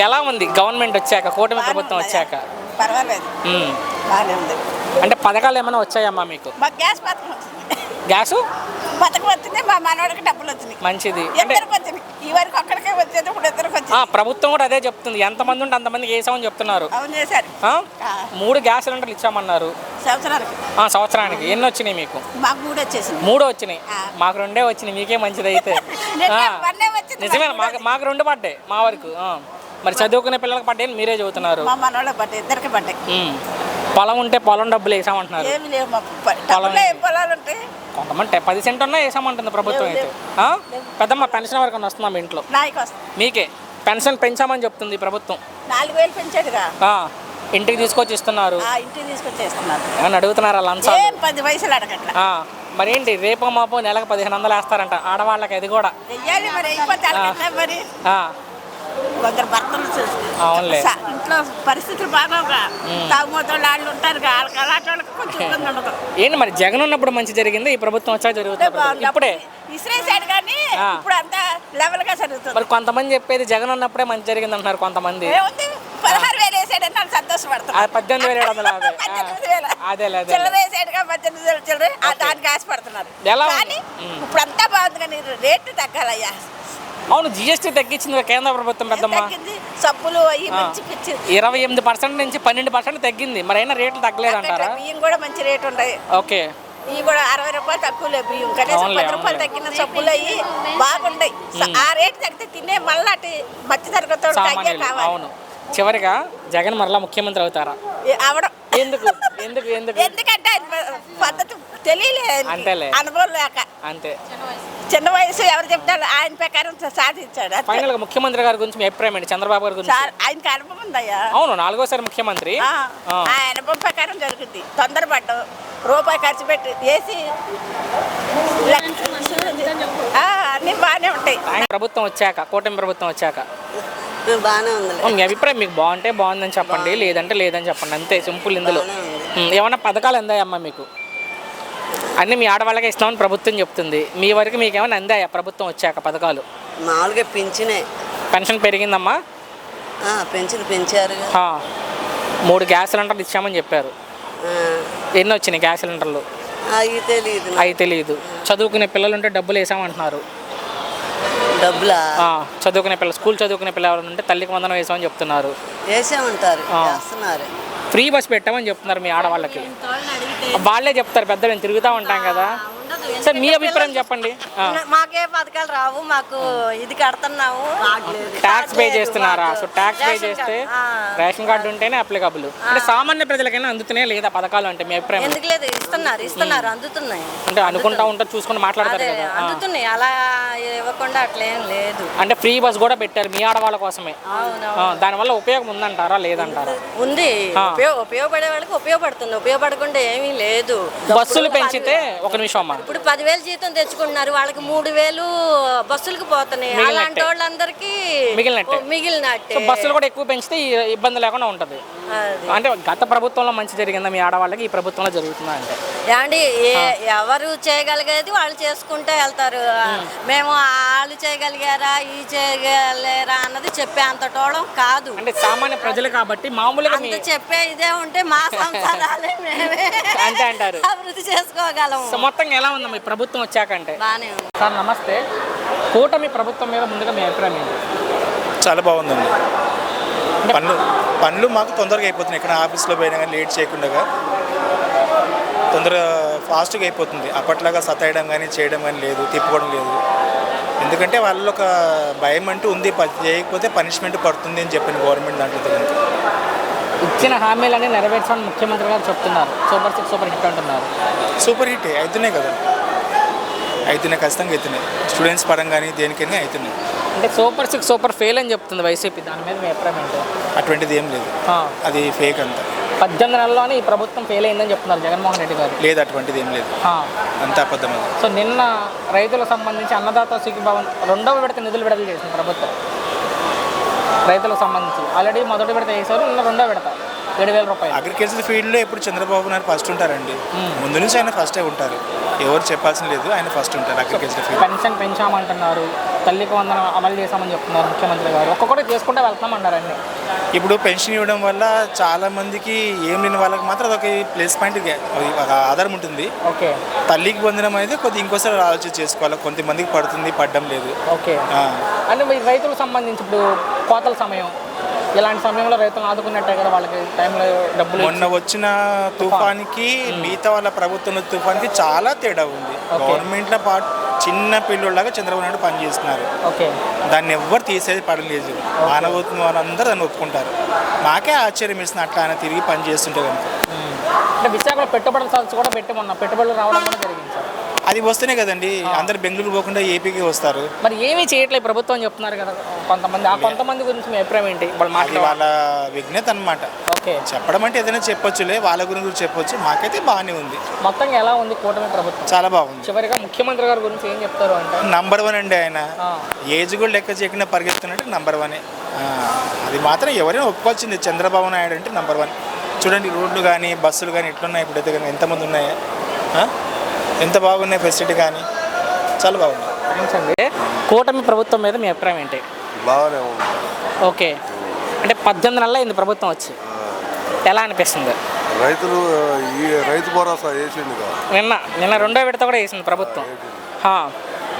ఎలా ఉంది గవర్నమెంట్ వచ్చాక, కూటమి ప్రభుత్వం వచ్చాక? పర్వాలేదు, బాగానే ఉంది. అంటే పథకాలు ఏమైనా వచ్చాయమ్మా మీకు? మాకు గ్యాస్ పథకం వచ్చింది. గ్యాసు పథకం వచ్చింది, మా మనవాడికి డబ్బులు వచ్చినాయి. మంచిది. ఇద్దరికి వచ్చినాయి. ఈ వరకు ఒక్కడికే వచ్చేది, ఇప్పుడు ఇద్దరికి వచ్చింది. ప్రభుత్వం కూడా అదే చెప్తుంది, ఎంతమంది ఉంటే అంతమందికి వేసామని చెప్తున్నారు. అవును చేశారు. 3 గ్యాస్ సిలిండర్లు ఇచ్చామన్నారు సంవత్సరానికి. సంవత్సరానికి ఎన్ని వచ్చినాయి మీకు? మాకు 3 వచ్చేసింది. 3 వచ్చినాయి, మాకు 2 వచ్చినాయి. మీకే మంచిది అయితే. నిజమే, మాకు 2 పడ్డాయి మా వరకు. మరి చదువుకునే పిల్లలకు పడ్డాయి మీరే చదువుతున్నారు. మా మనవాళ్ళకి పడ్డాయి, ఇద్దరికి పడ్డాయి. పొలం ఉంటే పొలం డబ్బులు వేసామంటున్నారు. ఏమి లేవు మాకు. పొలాలు ఉంటాయి. కొంతమంది 10 సెంట్ ఉన్నా వేసామంటుంది ప్రభుత్వం అయితే. పెద్దమ్మ పెన్షన్ వరకు వస్తుందా మీ ఇంట్లో? మీకే పెన్షన్ పెంచామని చెప్తుంది ప్రభుత్వం. 4000 పెంచాడుగా. ఇంటికి తీసుకొచ్చి ఇస్తున్నారు. ఇంటికి తీసుకొచ్చి ఇస్తున్నారు. ఏమన్నా అడుగుతున్నారా లంచం? 10 పైసలు అడగట్లా. మరి ఏంటి రేపు మాపో నెలకు 1500 వేస్తారంట ఆడవాళ్ళకి. అది కూడా మరి కొందరు భర్తలు అవునులే, ఇంట్లో పరిస్థితులు బాగా తాగుమోతోళ్ళు వాళ్ళు ఉంటారు. ఏంటి మరి జగన్ ఉన్నప్పుడు మంచి జరిగింది, ఈ ప్రభుత్వం వచ్చా జరుగుతుంది ఇప్పుడే ఇస్రేసాడు కానీ ఇప్పుడు అంతా లెవెల్ గా జరుగుతుంది. మరి కొంతమంది చెప్పేది జగన్ ఉన్నప్పుడే మంచి జరిగింది అంటున్నారు కొంతమంది. 16,000 వేసాడని వాళ్ళు సంతోషపడుతున్నారు. 18,000 అదే చిల్లర వేసాడుగా 18,000 చిల్లర, దానికి ఆశపడుతున్నారు. కానీ ఇప్పుడు అంతా బాగుంది, కానీ రేట్లు తగ్గాలయ్యా. అవును, జిఎస్టీ తగ్గించింది కేంద్ర ప్రభుత్వం పెద్దమ్మ. సబ్బులు 28% నుంచి 12% తగ్గింది. మరి అయినా రేట్లు తగ్గలేదు అంటారా? బియ్యం కూడా మంచి రేటు ఉంటాయి. ఓకే, ఇవి కూడా 60 రూపాయలు తక్కువలే బియ్యం, కనీసం 10 రూపాయలు తగ్గిన సబ్బులు అయ్యి బాగుంటాయి. ఆ రేటు తగ్గితే తినే మళ్ళీ అటు మధ్య తరగతి అయ్యే కావాలి. అవును, చివరిగా జగన్ మరలా ముఖ్యమంత్రి అవుతారా? అవడం ఎందుకు ఎందుకు ఎందుకు ఎందుకంటే పద్ధతి తెలియలేదు, అంతేలే, అనుభవం లేక. అంతే, చిన్న వయసు ఎవరు చెప్తారు, ఆయన ప్రకారం సాధించాడు. ఫైనల్ గా ముఖ్యమంత్రి గారి గురించి మీ అభిప్రాయం ఏంటి? చంద్రబాబు గారి గురించి. ఆయనకి అనుభవం ఉందయ్యా. అవును, 4వ ముఖ్యమంత్రి. ఆ అనుభవం ప్రకారం జరుగుతుంది. తొందరపడ్డం, రూపాయి ఖర్చు పెట్టి వేసి అన్ని బాగానే ఉంటాయి. ప్రభుత్వం వచ్చాక, కూటమి ప్రభుత్వం వచ్చాక బాగానే ఉంది. మీ అభిప్రాయం మీకు బాగుంటే బాగుందని చెప్పండి, లేదంటే లేదని చెప్పండి, అంతే సింపుల్. ఇందులో ఏమన్నా పథకాలు అందాయమ్మా మీకు? అన్నీ మీ ఆడవాళ్ళకే ఇస్తామని ప్రభుత్వం చెప్తుంది. మీ వరకు మీకు ఏమైనా అందాయా ప్రభుత్వం వచ్చాక పథకాలు? మామూలుగా పెన్షన్ పెరిగిందమ్మా? పెన్షన్ పెంచారు. 3 గ్యాస్ సిలిండర్లు ఇచ్చామని చెప్పారు. ఎన్ని వచ్చినాయి గ్యాస్ సిలిండర్లు? అవి తెలియదు. చదువుకునే పిల్లలు ఉంటే డబ్బులు వేసామంటున్నారు. డబ్బులా? చదువుకునే పిల్లలు, స్కూల్ చదువుకునే పిల్లలు ఉంటే తల్లికి వందనం వేసామని చెప్తున్నారు. వేసామంటారు. ఫ్రీ బస్ పెట్టామని చెప్తున్నారు మీ ఆడవాళ్ళకి. వాళ్ళే చెప్తారు, పెద్ద మేము తిరుగుతూ ఉంటాం కదా. సార్ మీ అభిప్రాయం చెప్పండి. మాకే పథకాలు రావు, మాకు ఇది కడుతున్నాము. ట్యాక్స్ పే చేస్తున్నారా? సో ట్యాక్స్ పే చేస్తే రేషన్ కార్డు ఉంటేనే అప్లికబుల్. అంటే సామాన్య ప్రజలకైనా అందుతున్నాయా లేదా పథకాలు? అంటే మీ అభిప్రాయం? ఎందుకు లేదు, ఇస్తున్నారు, అందుతున్నాయి. అంటే అనుకుంటా ఉంటారు, చూసుకుని మాట్లాడతారు కదా. అందుతున్నాయి, అలా ఇవ్వకుండా అట్లేం లేదు. అంటే ఫ్రీ బస్ కూడా పెట్టారు మీ ఆడవాళ్ళ కోసమే. దానివల్ల ఉపయోగం ఉందంటారా లేదంటారా? ఉంది, ఉపయోగపడే వాళ్ళకి ఉపయోగపడుతుంది, ఉపయోగపడకుండా ఏమీ లేదు. బస్సులు పెంచితే ఒక నిమిషం అమ్మా, ఇప్పుడు 10,000 జీతం తెచ్చుకుంటున్నారు, వాళ్ళకి 3,000 బస్సులకు పోతున్నాయి. అలాంటి వాళ్ళందరికీ మిగిలినట్టే. బస్సులు కూడా ఎక్కువ పెంచితే ఇబ్బంది లేకుండా ఉంటది. అంటే గత ప్రభుత్వంలో మంచి జరిగిందా మీ ఆడవాళ్ళకి, ఈ ప్రభుత్వంలో జరుగుతుందా? అంటే ఏమండి, ఎవరు చేయగలిగేది వాళ్ళు చేసుకుంటే వెళ్తారు. మేము వాళ్ళు చేయగలిగారా ఈ చేయగలేరా అన్నది చెప్పే అంతటోళం కాదు. అంటే సామాన్య ప్రజలు కాబట్టి మామూలుగా చెప్పే ఇదే ఉంటే మా సంసారాలే మేమే అంటే అంటారు అభివృద్ధి చేసుకోగలం. మొత్తంగా ఎలా ఉందా మీ ప్రభుత్వం వచ్చాకంటే? బాగానే ఉంది సార్. నమస్తే. కూటమి ప్రభుత్వం మీద ముందుగా మీ అభిప్రాయం ఏంటి? చాలా బాగుందండి. పనులు మాకు తొందరగా అయిపోతున్నాయి. ఇక్కడ ఆఫీస్లో పోయినా కానీ లేట్ చేయకుండా తొందరగా ఫాస్ట్గా అయిపోతుంది. అప్పట్లాగా సతాయడం కానీ చేయడం కానీ లేదు, తిప్పుకోవడం లేదు. ఎందుకంటే వాళ్ళలో ఒక భయం అంటూ ఉంది, చేయకపోతే పనిష్మెంట్ పడుతుంది అని చెప్పిన గవర్నమెంట్ దాంట్లో ఇచ్చిన హామీలన్నీ నెరవేర్చమని ముఖ్యమంత్రి గారు చెప్తున్నారు. సూపర్ 6 సూపర్ హిట్ అంటున్నారు. సూపర్ హిట్ అవుతున్నాయి కదా, అవుతున్నాయి, ఖచ్చితంగా అవుతున్నాయి. స్టూడెంట్స్ పరంగా కానీ దేనికైనా అవుతున్నాయి. అంటే సూపర్ 6 సూపర్ ఫెయిల్ అని చెప్తుంది వైసీపీ. దాని మీద మీ అభిప్రాయం ఏంటి? అటువంటిది ఏం లేదు, అది ఫేక్ అంతా. 18 నెలల్లోనే ఈ ప్రభుత్వం ఫెయిల్ అయిందని చెప్తున్నారు జగన్మోహన్ రెడ్డి గారు. లేదు, అటువంటిది ఏం లేదు, అంతా అబద్ధం. సో నిన్న రైతులకు సంబంధించి అన్నదాత సుఖీభవన్ 2వ విడత నిధులు విడుదల చేసింది ప్రభుత్వం. రైతులకు సంబంధించి ఆల్రెడీ మొదటి విడత వేశారు, నిన్న 2వ విడత. 7,000 రూపాయలు. అగ్రికల్చర్ ఫీల్డ్లో ఎప్పుడు చంద్రబాబు నాయుడు ఫస్ట్ ఉంటారండి. ముందు నుంచి ఆయన ఫస్టే ఉంటారు, ఎవరు చెప్పాల్సిన లేదు, ఆయన ఫస్ట్ ఉంటారు అగ్రికల్చర్ ఫీల్డ్. పెన్షన్ పెంచామంటున్నారు, తల్లికి వందనం అమలు చేశామని చెప్తున్నారు ముఖ్యమంత్రి గారు. ఒక్కొక్కటి చేసుకుంటే వెళ్తామన్నారు అన్ని. ఇప్పుడు పెన్షన్ ఇవ్వడం వల్ల చాలా మందికి ఏం లేని వాళ్ళకి మాత్రం అదొక ప్లేస్ పాయింట్, ఒక ఆధారం ఉంటుంది. ఓకే. తల్లికి వందనం అయితే కొద్దిగా ఇంకోసారి ఆలోచన చేసుకోవాలి, కొంతమందికి పడుతుంది, పడడం లేదు. ఓకే. అంటే మీ రైతులకు సంబంధించి ఇప్పుడు కోతల సమయం, ఇలాంటి సమయంలో రైతులను ఆదుకున్నట్టే కదా వాళ్ళకి టైంలో డబ్బులు. మొన్న వచ్చిన తుఫానికి మిగతా వాళ్ళ ప్రభుత్వం తుఫానికి చాలా తేడా ఉంది. గవర్నమెంట్లో పాటు చిన్న పిల్లలాగా చంద్రబాబు నాయుడు పనిచేస్తున్నారు. ఓకే. దాన్ని ఎవ్వరు తీసేది పడలేదు, మానవత్వం వాళ్ళందరూ దాన్ని ఒప్పుకుంటారు. మాకే ఆశ్చర్యం ఇస్తుంది అట్లా ఆయన తిరిగి పని చేస్తుంటే కనుక. అంటే విశాఖలో పెట్టుబడుల సదస్సు కూడా పెట్టి మొన్న పెట్టుబడులు రావడం కూడా జరిగింది సార్. అది వస్తేనే కదండి అందరు బెంగళూరు పోకుండా ఏపీకి వస్తారు. మరి ఏమీ చేయట్లేదు ప్రభుత్వం చెప్తున్నారు కదా కొంతమంది. ఆ కొంతమంది గురించి మీ అభిప్రాయం ఏంటి? వాళ్ళ విజ్ఞత అనమాట. ఓకే. చెప్పడం అంటే ఏదైనా చెప్పొచ్చులే, వాళ్ళ గురించి చెప్పొచ్చు. మాకైతే బాగానే ఉంది. మొత్తంగా ఎలా ఉంది కూటమి ప్రభుత్వం? చాలా బాగుంది. చివరిగా ముఖ్యమంత్రి గారి గురించి ఏం చెప్తారు అంటే? నంబర్ 1 అండి ఆయన. ఏజ్ కూడా లెక్క చేయకుండా పరిగెత్తున్నట్టు నంబర్ 1. అది మాత్రం ఎవరైనా ఒప్పుకోవాల్సింది. చంద్రబాబు నాయుడు అంటే నంబర్ 1. చూడండి రోడ్లు కానీ బస్సులు కానీ ఎట్లున్నాయి ఇప్పుడైతే కానీ, ఎంతమంది ఉన్నాయా, ఎంత బాగున్నాయి ఫెసిలిటీ కానీ, చాలా బాగున్నాయి. కూటమి ప్రభుత్వం మీద మీ అభిప్రాయం ఏంటి? బాగానే ఉంది. ఓకే. అంటే 18 నెలలు అయింది ప్రభుత్వం వచ్చి, ఎలా అనిపిస్తుంది? రైతులు ఈ రైతు భరోసా వేసింది నిన్న 2వ విడత కూడా వేసింది ప్రభుత్వం.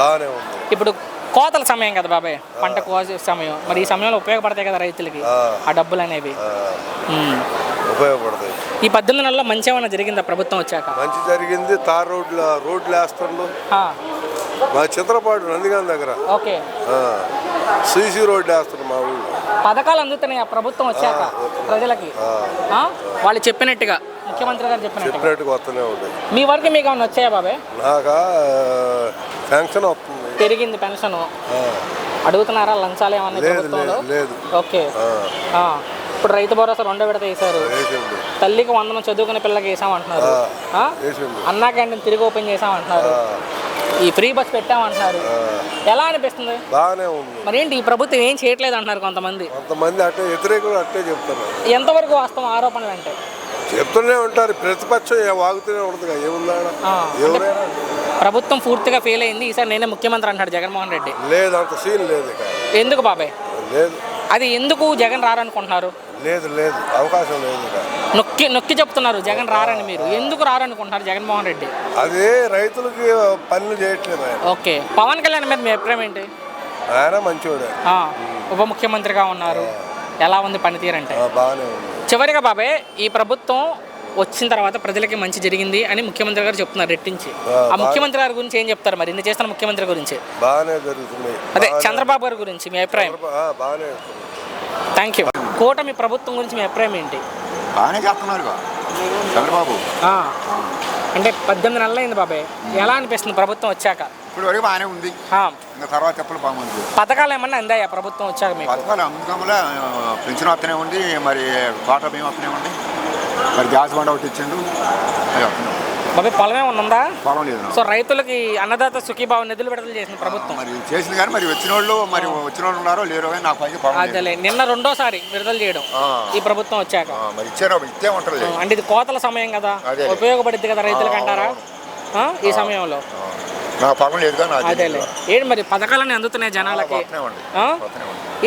బాగానే ఉంది. ఇప్పుడు కోతల సమయం కదా బాబాయ్, పంట కోసే సమయం. మరి ఈ సమయంలో ఉపయోగపడతాయి కదా రైతులకి ఆ డబ్బులు అనేవి, ఉపయోగపడతాయి. ఈ 18 నెలల్లో మంచి ఏమైనా జరిగిందా ప్రభుత్వం వచ్చాక? మంచి జరిగింది. తార్ రోడ్లు వేస్తుండ్రు. మా చిత్రపాటు నందిగాం దగ్గర ఓకే సీసీ రోడ్లు వేస్తున్నారు మా ఊళ్ళో. పథకాలు అందుతున్నాయి ఆ ప్రభుత్వం వచ్చాక ప్రజలకి, వాళ్ళు చెప్పినట్టుగా ముఖ్యమంత్రి గారు చెప్పినట్టుగా వస్తూనే ఉంటాయి. మీ వరకు మీకు ఏమైనా వచ్చాయా బాబాయ్? నాకా పెన్షన్ వస్తుంది, పెరిగింది పెన్షన్. అడుగుతున్నారా లంచాలు ఏమన్నా ప్రభుత్వంలో? లేదు. ఓకే. ఇప్పుడు రైతు భరోసా 2వ విడత వేశారు, తల్లికి వందనం చదువుకునే పిల్లలకి వేసామంటున్నారు, అన్నా క్యాంటీన్ తిరిగి ఓపెన్ చేసామంటున్నారు, ఈ ఫ్రీ బస్ పెట్టామంటున్నారు. ఎలా అనిపిస్తుంది? బాగానే ఉంది. మరి ఏంటి ఈ ప్రభుత్వం ఏం చేయట్లేదు అంటున్నారు కొంతమంది అట్టే వ్యతిరేకులు అట్టే చెప్తున్నారు. ఎంతవరకు వాస్తవం ఆరోపణలు అంటే? చెప్తూనే ఉంటారు, ప్రతిపక్షం వాగుతూనే ఉంటుంది. ఏముందా ఎవరైనా ప్రభుత్వం పూర్తిగా ఫెయిల్ అయింది, ఈసారి నేనే ముఖ్యమంత్రి అంటాడు జగన్మోహన్ రెడ్డి. లేదు, అంత సీన్ లేదు. ఎందుకు బాబాయ్? లేదు. అది ఎందుకు జగన్ రారనుకుంటున్నారు? లేదు, అవకాశం లేదు. నొక్కి చెప్తున్నారు జగన్ రారని. మీరు ఎందుకు రారనుకుంటున్నారు జగన్మోహన్ రెడ్డి? అదే రైతులకి పనులు చేయట్లేదు. ఓకే. పవన్ కళ్యాణ్ మీద మీ అభిప్రాయం ఏంటి? ఆయన మంచివాడే, ఉప ముఖ్యమంత్రిగా ఉన్నారు. ఎలా ఉంది పనితీరంటే? బాగానే ఉంది. చివరిగా బాబాయ్, ఈ ప్రభుత్వం వచ్చిన తర్వాత ప్రజలకి మంచి జరిగింది అని ముఖ్యమంత్రి గారు చెప్తున్నారు రెట్టించి. ఆ ముఖ్యమంత్రి గారి గురించి ఏం చెప్తారు మరి? ఇన్ని చేస్తున్న ముఖ్యమంత్రి గురించి బాగానే జరుగుతుంది. అదే చంద్రబాబు గారి గురించి మీ అభిప్రాయం? బాగానే. Thank you. కూటమి ప్రభుత్వం గురించి మీ అభిప్రాయం ఏంటి? బాగానే చేస్తున్నారు చంద్రబాబు. అంటే 18 నెలలు అయింది బాబాయ్, ఎలా అనిపిస్తుంది ప్రభుత్వం వచ్చాక? ఇప్పుడు వరకు బాగానే ఉంది, ఇంకా తర్వాత చెప్పలు బాగుంది. పథకాలు ఏమన్నా అందాయా ప్రభుత్వం వచ్చాక మీకు? పథకాలు అందుకంలో పెన్షన్ వస్తూనే ఉంది, మరి కోట బియ్యం వస్తూనే ఉంది, మరి గ్యాస్ బండ ఒకటి ఇచ్చిండు, అది వస్తున్నాం. బాబాయ్ పొలం ఏమన్నా ఉందా? పొలం లేదు. సో రైతులకి అన్నదాత సుఖీభావ నిధులు విడుదల చేసింది ప్రభుత్వం. మరి చేసింది కానీ మరి వచ్చిన వాళ్ళు ఉన్నారో లేరో కానీ నాకు అయితే పొలం లేదు. అదేలే, నిన్న 2వసారి విడుదల చేయడం ఈ ప్రభుత్వం వచ్చాక. మరి ఇచ్చారో ఇచ్చే ఉంటుంది. అంటే ఇది కోతల సమయం కదా, ఉపయోగపడుద్ది కదా రైతులకి అంటారా ఈ సమయంలో? నాకు పొలం లేదు కానీ అదేలే. ఏంటి మరి పథకాలన్నీ అందుతున్నాయి జనాలకి?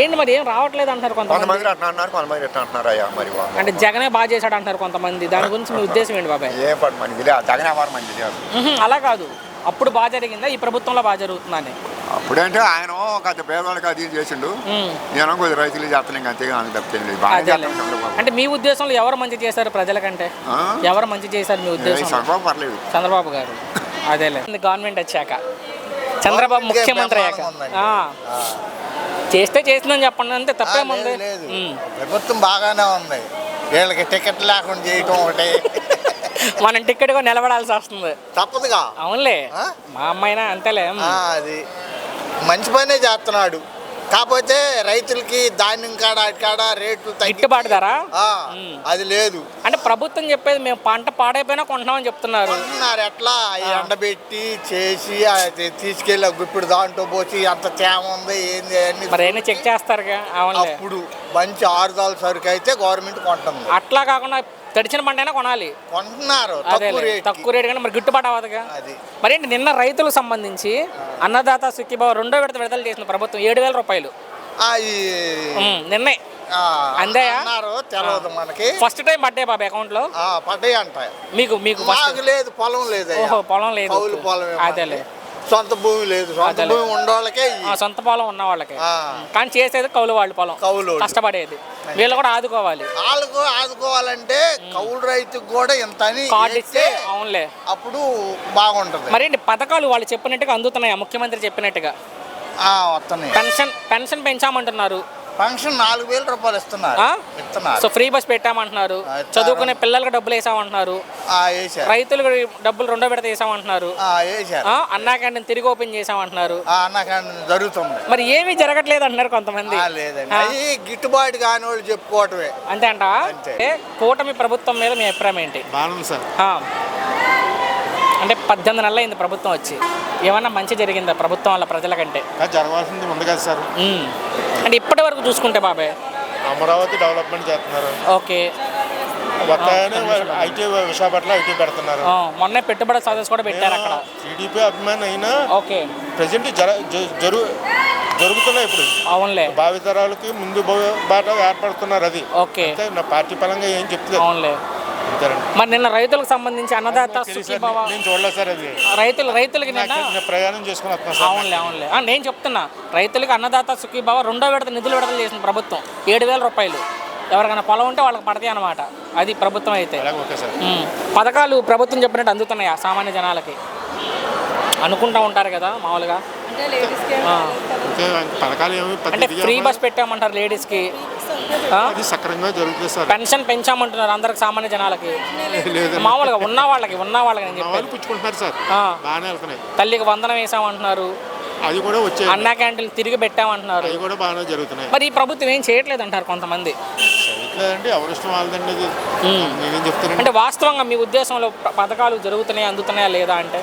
ఏంటి మరి ఏం రావట్లేదు అంటారు కొంతమంది. కొంతమంది ఎట్లా అంటున్నారు అయ్యా మరి? అంటే జగనే బాగా చేశాడు అంటారు కొంతమంది, దాని గురించి మీ ఉద్దేశం ఏంటి బాబాయ్? ఏం పడు మంది జగన్ ఎవరు మంచిది? అలా కాదు, అప్పుడు బాగా జరిగిందా ఈ ప్రభుత్వంలో బాగా జరుగుతుందని? అప్పుడంటే ఆయన కొంత పేదవాళ్ళకి అది చేసిండు, నేను కొద్ది రైతులు చేస్తున్నాం అంతేగా, అంత తప్పింది. అంటే మీ ఉద్దేశంలో ఎవరు మంచి చేశారు ప్రజలకంటే? ఎవరు మంచి చేశారు మీ ఉద్దేశం? చంద్రబాబు పర్లేదు. చంద్రబాబు గారు. అదేలే, గవర్నమెంట్ వచ్చాక చంద్రబాబు ముఖ్యమంత్రి అయ్యాక చేస్తే చేసిందని చెప్పండి, అంతే తప్పేముంది? ప్రభుత్వం బాగానే ఉంది. వీళ్ళకి టికెట్ లేకుండా చేయటం ఒకటి, మనం టికెట్ కూడా నిలబడాల్సి వస్తుంది, తప్పదుగా. అవునులే, మా అమ్మాయినా అంతేలే. అది మంచి పనే చేస్తున్నాడు, కాకపోతే రైతులకి ధాన్యం కాడ అటు రేట్లు గిట్టుబాటు ధర? అది లేదు. అంటే ప్రభుత్వం చెప్పేది మేము పంట పాడైపోయినా కొంటున్నామని చెప్తున్నారు. కొంటున్నారు ఎట్లా ఎండబెట్టి చేసి అది తీసుకెళ్ళి ఇప్పుడు దాంట్లో పోసి అంత తేమ ఉంది ఏంది అన్ని మరి అయినా చెక్ చేస్తారుగా. అవునులే. అప్పుడు మంచి ఆరుదాల సరుకు అయితే గవర్నమెంట్ కొంటుంది. అట్లా కాకుండా తడిచిన పంట అయినా కొనాలి. కొంటున్నారు అదే తక్కువ రేటు కానీ మరి గిట్టుబాటు అవ్వదుగా. అది మరి ఏంటి నిన్న రైతులకు సంబంధించి అన్నదాత సుఖీభావ 2వ విడత విడుదల చేసిన ప్రభుత్వం 7,000 రూపాయలు నిన్నే అందాయా? తెలియదు మనకి. ఫస్ట్ టైం పడ్డాయి బాబా అకౌంట్ లో? పడ్డాయి అంట. మీకు మీకు లేదు, పొలం లేదు. ఓహో, పొలం లేదు. కౌలు పొలం. అదేలే, సొంత భూమి లేదు. సొంత భూమి ఉండవాళ్ళకే సొంత పొలం ఉన్న వాళ్ళకి. కానీ చేసేది కౌలు వాళ్ళు పొలం, కౌలు కష్టపడేది. వీళ్ళు కూడా ఆదుకోవాలి. వాళ్ళకు ఆదుకోవాలంటే కౌలు రైతుకు కూడా ఇంత కార్డు ఇస్తే అవునులే అప్పుడు బాగుంటుంది. మరేంటి పథకాలు వాళ్ళు చెప్పినట్టుగా అందుతున్నాయా? ముఖ్యమంత్రి చెప్పినట్టుగా వస్తున్నాయి. పెన్షన్ పెంచామంటున్నారు. పెన్షన్ 4,000 రూపాయలు ఇస్తున్నారు. సో ఫ్రీ బస్ పెట్టామంటున్నారు. చదువుకునే పిల్లలకు డబ్బులు వేసామంటున్నారు. రైతులకు డబ్బులు 2వ విడత వేసామంటున్నారు. అన్నా క్యాంటీన్ తిరిగి ఓపెన్ చేసామంటున్నారు. అన్నా క్యాంటీన్ జరుగుతుంది. మరి ఏమీ జరగట్లేదు అంటున్నారు కొంతమంది. లేదండి, గిట్టుబాటు కాని వాళ్ళు చెప్పుకోవటమే అంతే అంట. కూటమి ప్రభుత్వం మీద మీ అభిప్రాయం ఏంటి? అంటే 18 నెలలు అయింది ప్రభుత్వం వచ్చి. ఏమన్నా మంచి జరిగిందా ప్రభుత్వం వల్ల ప్రజలకంటే? జరగాల్సింది ఉంది కదా సార్. అంటే ఇప్పటి వరకు చూసుకుంటే బాబాయ్ అమరావతి డెవలప్మెంట్ చేస్తున్నారు. ఓకే. ఐటీ విశాఖపట్నంలో ఐటీ పెడుతున్నారు. మొన్న పెట్టుబడి సదస్సు కూడా పెట్టారు అక్కడ. టీడీపీ అభిమాని అయినా ఓకే ప్రెసెంట్ జరుగుతున్నాయి ఇప్పుడు. అవునులే. భావితరాలకి ముందు బాట ఏర్పడుతున్నారు. అది ఓకే. నా పార్టీ పరంగా ఏం చెప్తుంది. అవునులే. మరి నిన్న రైతులకు సంబంధించి అన్నదాత సుఖీభావ నేను చూడలేదు సార్. అది రైతులకి నిన్న ప్రయాణం చేసుకుని వస్తున్నాను. అవునులే అవునులే. నేను చెప్తున్నా, రైతులకి అన్నదాత సుఖీభావ 2వ విడత నిధులు విడుదల చేసిన ప్రభుత్వం 7,000 రూపాయలు. ఎవరికైనా పొలం ఉంటే వాళ్ళకి పడతాయి అన్నమాట. అది ప్రభుత్వం అయితే. పథకాలు ప్రభుత్వం చెప్పినట్టు అందుతున్నాయా సామాన్య జనాలకి? అనుకుంటా ఉంటారు కదా మామూలుగా. అంటే ఫ్రీ బస్ పెట్టామంటారు లేడీస్కి. సక్రమంగా జరుగుతుంది సార్. పెన్షన్ పెంచామంటున్నారు అందరికి సామాన్య జనాలకి. మామూలుగా ఉన్న వాళ్ళకి నేను చెప్పాను సార్. తల్లికి వందనం వేసామంటున్నారు. అది కూడా వచ్చే అన్నా క్యాంటీన్ తిరిగి పెట్టామంటున్నారు. అది కూడా బాగానే జరుగుతున్నాయి. మరి ఈ ప్రభుత్వం ఏం చేయట్లేదు అంటారు కొంతమంది. ఎవరిష్టం వాళ్ళదండి. నేనేం చెప్తాను అంటే వాస్తవంగా మీ ఉద్దేశంలో పథకాలు జరుగుతున్నాయా అందుతున్నాయా లేదా? అంటే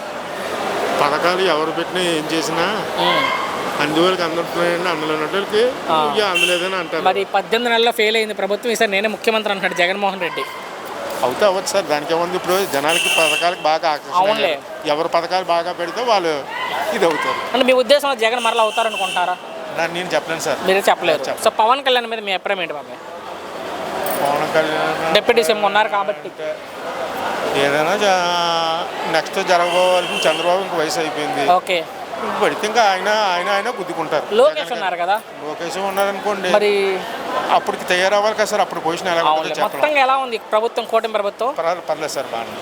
పథకాలు ఎవరు పెట్టినా ఏం చేసినా అందువరకు అందుతున్నాయండి. అందులోకి అందులేదని అంటారు. మరి 18 నెలల్లో ఫెయిల్ అయింది ప్రభుత్వం. ఈసారి నేనే ముఖ్యమంత్రి అంటున్నాడు జగన్మోహన్ రెడ్డి. అవ్వచ్చు సార్. దానికి ఏముంది, ఇప్పుడు జనాలకి పథకాలకు బాగా ఆకర్షణ. ఎవరు పథకాలు బాగా పెడితే వాళ్ళు ఇది అవుతారు. అంటే మీ ఉద్దేశంలో జగన్ మరలా అవుతారనుకుంటారా? నేను చెప్పలేను సార్. మీరే చెప్పలేరు. సో పవన్ కళ్యాణ్ మీద మీ అభిప్రాయం ఏంటి బాబాయ్? పవన్ కళ్యాణ్ డిప్యూటీ సీఎం ఉన్నారు కాబట్టి ఏదైనా నెక్స్ట్ జరగబోవాల్సిన చంద్రబాబు ఇంక వయసు అయిపోయింది. ఓకే. పడితే ఇంకా ఆయన గుద్దుకుంటారు. లోకేష్ ఉన్నారు కదా. లోకేష్ ఉన్నారనుకోండి, మరి అప్పటికి తయారవ్వాలి కదా సార్. అప్పుడు పొజిషన్ ఎలా మొత్తంగా ఎలా ఉంది ప్రభుత్వం, కూటమి ప్రభుత్వం? పర్లేదు సార్, బాగా